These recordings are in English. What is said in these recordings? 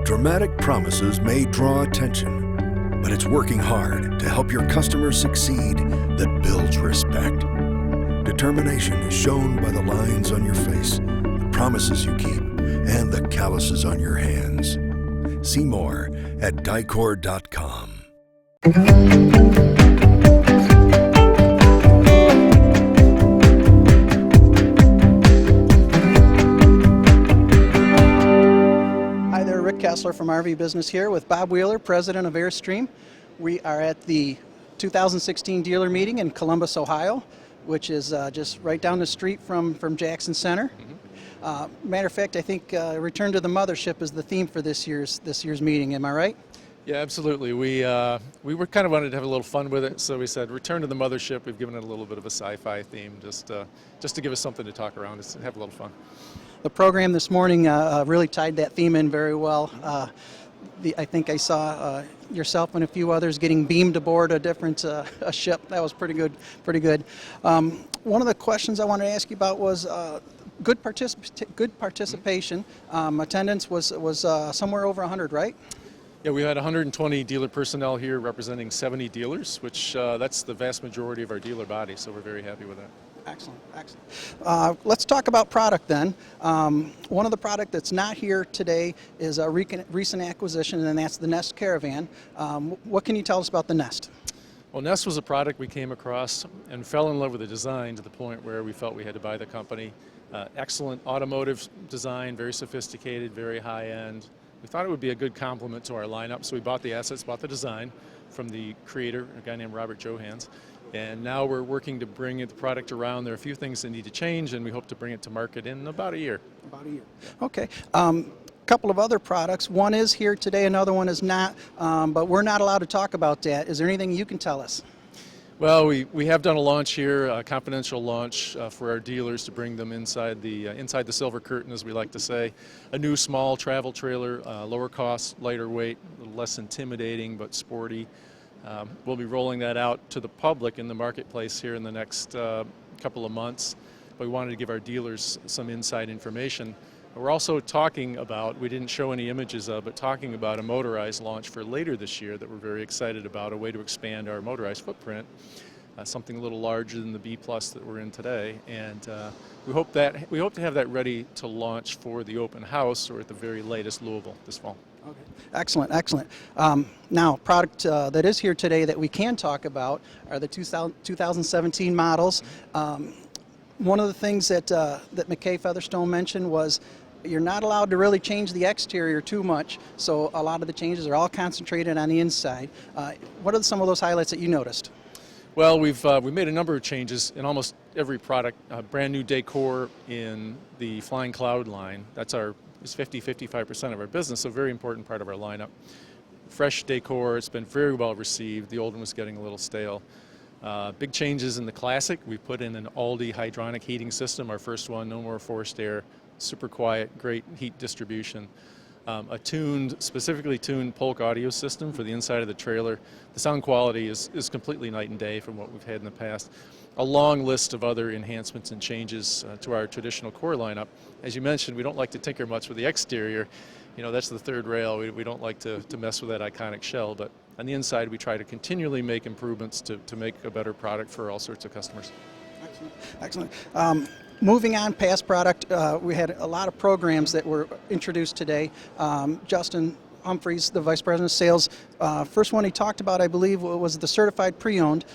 Dramatic promises may draw attention, but it's working hard to help your customers succeed that builds respect. Determination is shown by the lines on your face, the promises you keep, and the calluses on your hands. See more at dicor.com. Hi there, Rick Kessler from RV Business here with Bob Wheeler, president of Airstream. We are at the 2016 dealer meeting in Columbus, Ohio, which is just right down the street from Jackson Center. Matter of fact, I think Return to the Mothership is the theme for this year's meeting. Am I right? Yeah, absolutely. We were kind of wanted to have a little fun with it, so we said Return to the Mothership. We've given it a little bit of a sci-fi theme, just to give us something to talk around and have a little fun. The program this morning really tied that theme in very well. I think I saw yourself and a few others getting beamed aboard a different a ship. That was pretty good. One of the questions I wanted to ask you about was good participation. Attendance was somewhere over 100, right? Yeah, we had 120 dealer personnel here representing 70 dealers, which that's the vast majority of our dealer body, so we're very happy with that. Excellent. Let's talk about product then. One of the product that's not here today is a recent acquisition, and that's the Nest Caravan. What can you tell us about the Nest? Well, Nest was a product we came across and fell in love with the design to the point where we felt we had to buy the company. Excellent automotive design, very sophisticated, very high-end. We thought it would be a good complement to our lineup, so we bought the assets, bought the design from the creator, a guy named Robert Johans. And now we're working to bring the product around. There are a few things that need to change, and we hope to bring it to market in about a year. Okay. Couple of other products. One is here today, another one is not, but we're not allowed to talk about that. Is there anything you can tell us? Well, we have done a launch here, a confidential launch for our dealers to bring them inside the silver curtain, as we like to say. A new small travel trailer, lower cost, lighter weight, a little less intimidating but sporty. We'll be rolling that out to the public in the marketplace here in the next couple of months. But we wanted to give our dealers some inside information. We're also talking about, we didn't show any images of, but talking about a motorized launch for later this year that we're very excited about, a way to expand our motorized footprint, something a little larger than the B Plus that we're in today. And we hope to have that ready to launch for the open house, or at the very latest Louisville this fall. Okay. Excellent. Now, product that is here today that we can talk about are the 2017 models. One of the things that McKay Featherstone mentioned was you're not allowed to really change the exterior too much, so a lot of the changes are all concentrated on the inside. What are some of those highlights that you noticed? Well, we've made a number of changes in almost every product. Brand new decor in the Flying Cloud line. That's it's 50-55% of our business, so a very important part of our lineup. Fresh decor, it's been very well received. The old one was getting a little stale. Big changes in the Classic. We put in an Aldi hydronic heating system, our first one, no more forced air, super quiet, great heat distribution. A specifically tuned Polk audio system for the inside of the trailer. The sound quality is completely night and day from what we've had in the past. A long list of other enhancements and changes to our traditional core lineup. As you mentioned, we don't like to tinker much with the exterior. You know, that's the third rail. We don't like to mess with that iconic shell, but on the inside we try to continually make improvements to make a better product for all sorts of customers. Excellent. Moving on past product, we had a lot of programs that were introduced today. Justin Humphreys, the Vice President of Sales, first one he talked about, I believe, was the certified pre-owned.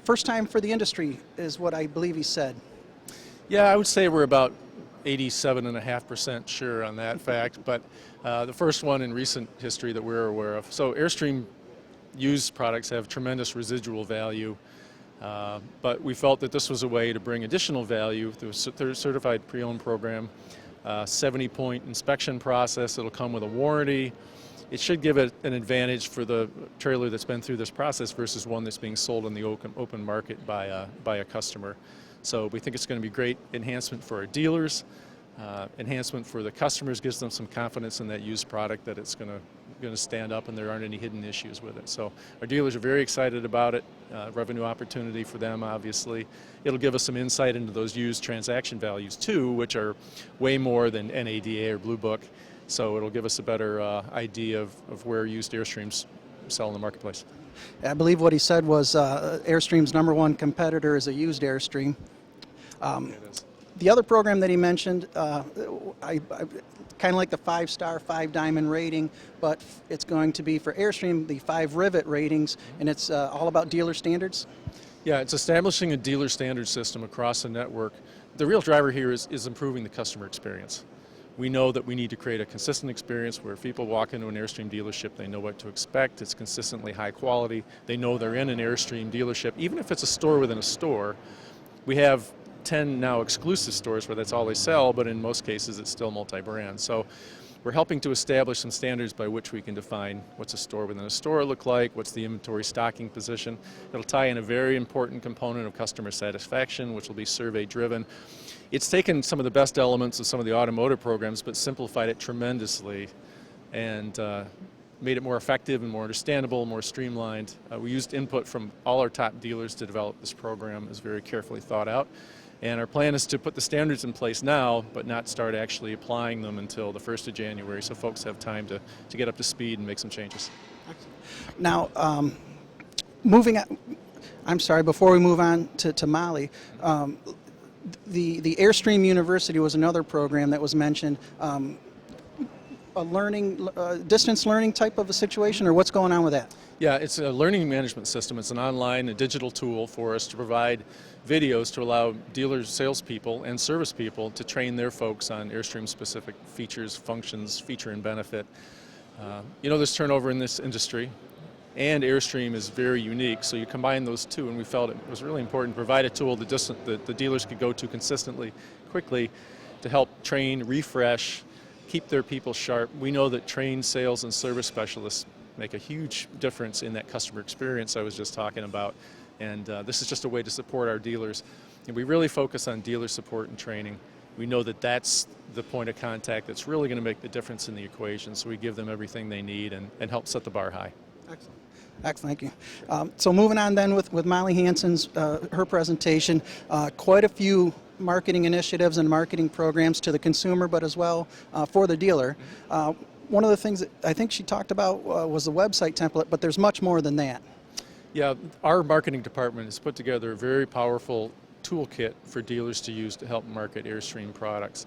First time for the industry is what I believe he said. Yeah, I would say we're about 87.5% sure on that fact, but the first one in recent history that we're aware of. So Airstream used products have tremendous residual value. But we felt that this was a way to bring additional value through a certified pre-owned program, 70-point inspection process. It'll come with a warranty. It should give it an advantage for the trailer that's been through this process versus one that's being sold in the open market by a customer. So we think it's going to be great enhancement for our dealers, enhancement for the customers, gives them some confidence in that used product that it's going to stand up and there aren't any hidden issues with it. So our dealers are very excited about it. Revenue opportunity for them, obviously. It'll give us some insight into those used transaction values too, which are way more than NADA or Blue Book. So it'll give us a better idea of where used Airstreams sell in the marketplace. I believe what he said was Airstream's #1 competitor is a used Airstream. It is. The other program that he mentioned, I kind of like the 5-star, 5-diamond rating, but it's going to be for Airstream the 5-rivet ratings, and it's all about dealer standards. Yeah, it's establishing a dealer standard system across the network. The real driver here is improving the customer experience. We know that we need to create a consistent experience where if people walk into an Airstream dealership, they know what to expect. It's consistently high quality. They know they're in an Airstream dealership. Even if it's a store within a store, we have 10 now exclusive stores where that's all they sell, but in most cases it's still multi-brand. So we're helping to establish some standards by which we can define what's a store within a store look like, what's the inventory stocking position. It'll tie in a very important component of customer satisfaction, which will be survey driven. It's taken some of the best elements of some of the automotive programs but simplified it tremendously and made it more effective and more understandable, more streamlined. We used input from all our top dealers to develop this program. It was very carefully thought out. And our plan is to put the standards in place now, but not start actually applying them until the 1st of January, so folks have time to get up to speed and make some changes. Now, I'm sorry, before we move on to Molly, the Airstream University was another program that was mentioned. A learning, distance learning type of a situation, or what's going on with that? Yeah, it's a learning management system. It's an online, a digital tool for us to provide videos to allow dealers, salespeople, and service people to train their folks on Airstream-specific features, functions, feature and benefit. You know, there's turnover in this industry, and Airstream is very unique, so you combine those two, and we felt it was really important to provide a tool that the dealers could go to consistently, quickly, to help train, refresh, keep their people sharp. We know that trained sales and service specialists make a huge difference in that customer experience I was just talking about, and this is just a way to support our dealers. And we really focus on dealer support and training. We know that that's the point of contact that's really going to make the difference in the equation, so we give them everything they need and help set the bar high. Excellent. Excellent, thank you. So moving on then with Molly Hansen's, her presentation, quite a few marketing initiatives and marketing programs to the consumer, but as well for the dealer. One of the things that I think she talked about was the website template, but there's much more than that. Yeah, our marketing department has put together a very powerful toolkit for dealers to use to help market Airstream products.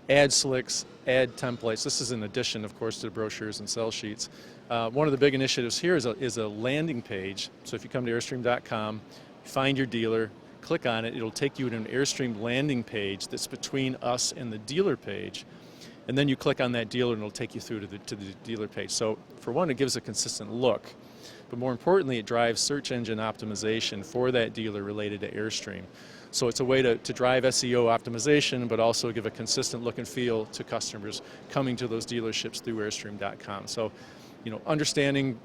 Ad slicks, ad templates. This is in addition, of course, to the brochures and sell sheets. One of the big initiatives here is a landing page. So if you come to Airstream.com, find your dealer, click on it, it'll take you to an Airstream landing page that's between us and the dealer page. And then you click on that dealer and it'll take you through to the dealer page. So for one, it gives a consistent look. But more importantly, it drives search engine optimization for that dealer related to Airstream. So it's a way to drive SEO optimization, but also give a consistent look and feel to customers coming to those dealerships through Airstream.com. So, you know, understanding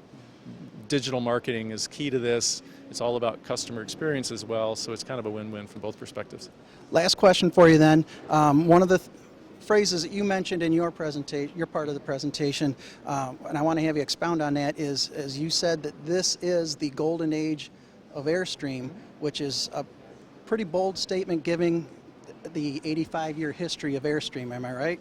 digital marketing is key to this. It's all about customer experience as well, so it's kind of a win-win from both perspectives. Last question for you then. One of the phrases that you mentioned in your presentation, your part of the presentation, and I want to have you expound on that, is as you said that this is the golden age of Airstream, which is a pretty bold statement giving the 85-year history of Airstream. Am I right?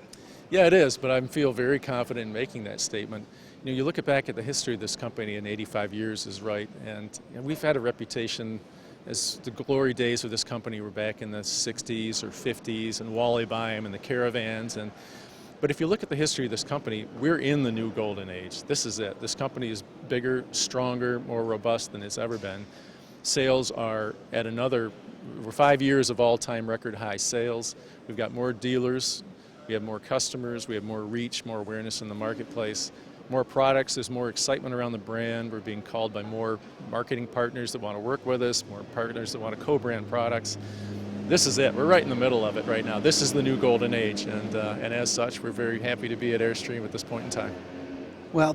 Yeah, it is, but I feel very confident in making that statement. You know, you look back at the history of this company, and 85 years is right, and we've had a reputation as the glory days of this company were back in the 60s or 50s, and Wally Bym and the Caravans. But if you look at the history of this company, we're in the new golden age. This is it. This company is bigger, stronger, more robust than it's ever been. Sales are at we're 5 years of all-time record high sales. We've got more dealers, we have more customers, we have more reach, more awareness in the marketplace. More products, there's more excitement around the brand. We're being called by more marketing partners that want to work with us, more partners that want to co-brand products. This is it. We're right in the middle of it right now. This is the new golden age, and as such, we're very happy to be at Airstream at this point in time. Well,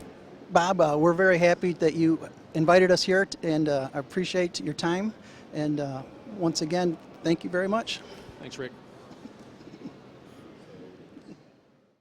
Bob, we're very happy that you invited us here, and I appreciate your time. And once again, thank you very much. Thanks, Rick.